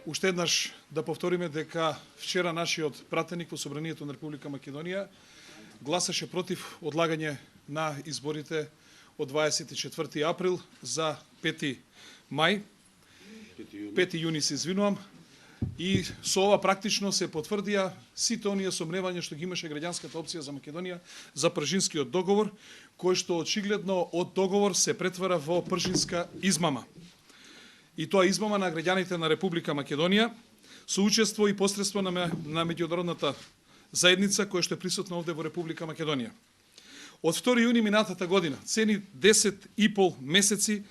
Уште еднаш да повториме дека вчера нашиот пратеник во Собранието на Република Македонија гласаше против одлагање на изборите од 24 април за 5 мај, 5 јуни се извинувам, и со ова практично се потврдија сите оние сомневања што ги имаше граѓанската опција за Македонија за пржинскиот договор, кој што очигледно од договор се претвара во пржинска измама. И тоа измама на граѓаните на Република Македонија со учество и посредство на меѓународната заедница која што е присутна овде во Република Македонија. Од 2 јуни минатата година, цени 10,5 месеци,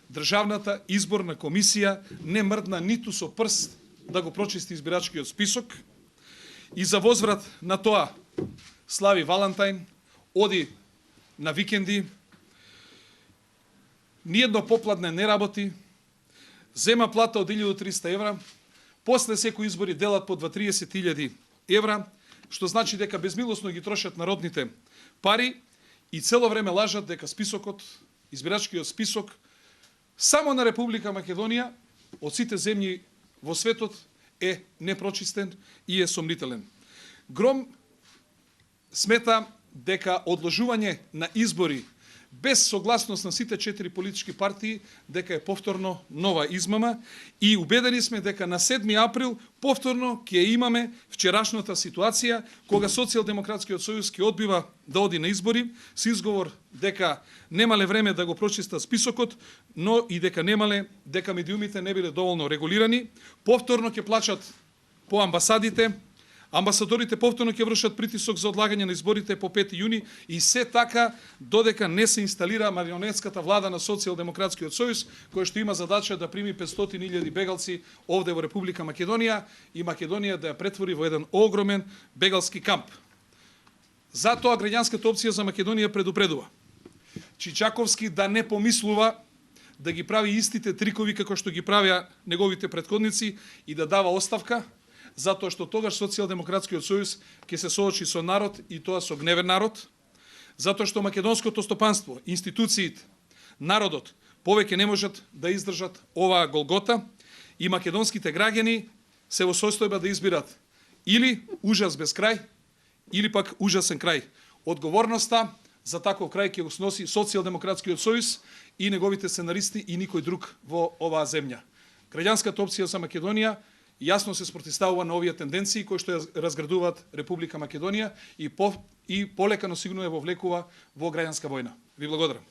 Државната изборна комисија не мрдна ниту со прст да го прочисти избирачкиот список и за возврат на тоа слави Валентајн, оди на викенди, ниедно попладне не работи, зема плата од 1300 евра, после секои избори делат по 30.000 евра, што значи дека безмилосно ги трошат народните пари и цело време лажат дека списокот, избирачкиот список, само на Република Македонија од сите земји во светот е непрочистен и е сомнителен. Гром смета дека одложување на избори без согласност на сите 4 политички партии дека е повторно нова измама и убедени сме дека на 7 април повторно ќе имаме вчерашната ситуација кога Социјалдемократскиот сојуз ќе одбива да оди на избори со изговор дека немале време да го прочистат списокот, но и дека дека медиумите не биле доволно регулирани, повторно ќе плачат по амбасадите. Амбасадорите повторно ќе вршат притисок за одлагање на изборите по 5 јуни и се така додека не се инсталира марионетската влада на Социјалдемократскиот сојуз, кој што има задача да прими 500.000 бегалци овде во Република Македонија и Македонија да ја претвори во еден огромен бегалски камп. Затоа граѓанската опција за Македонија предупредува Чичаковски да не помислува да ги прави истите трикови како што ги правеа неговите претходници и да дава оставка, затоа што тогаш Социјалдемократскиот сојуз ќе се соочи со народ и тоа со гневен народ, затоа што македонското стопанство, институциите, народот повеќе не можат да издржат оваа голгота и македонските граѓани се во состојба да избират или ужас без крај, или пак ужасен крај. Одговорноста за таков крај ќе го сноси Социјалдемократскиот сојуз и неговите сценаристи и никој друг во оваа земја. Граѓанската опција за Македонија јасно се спротивставува на овие тенденции кои што ја разградуваат Република Македонија и полека но сигурно ја вовлекува во граѓанска војна. Ви благодарам.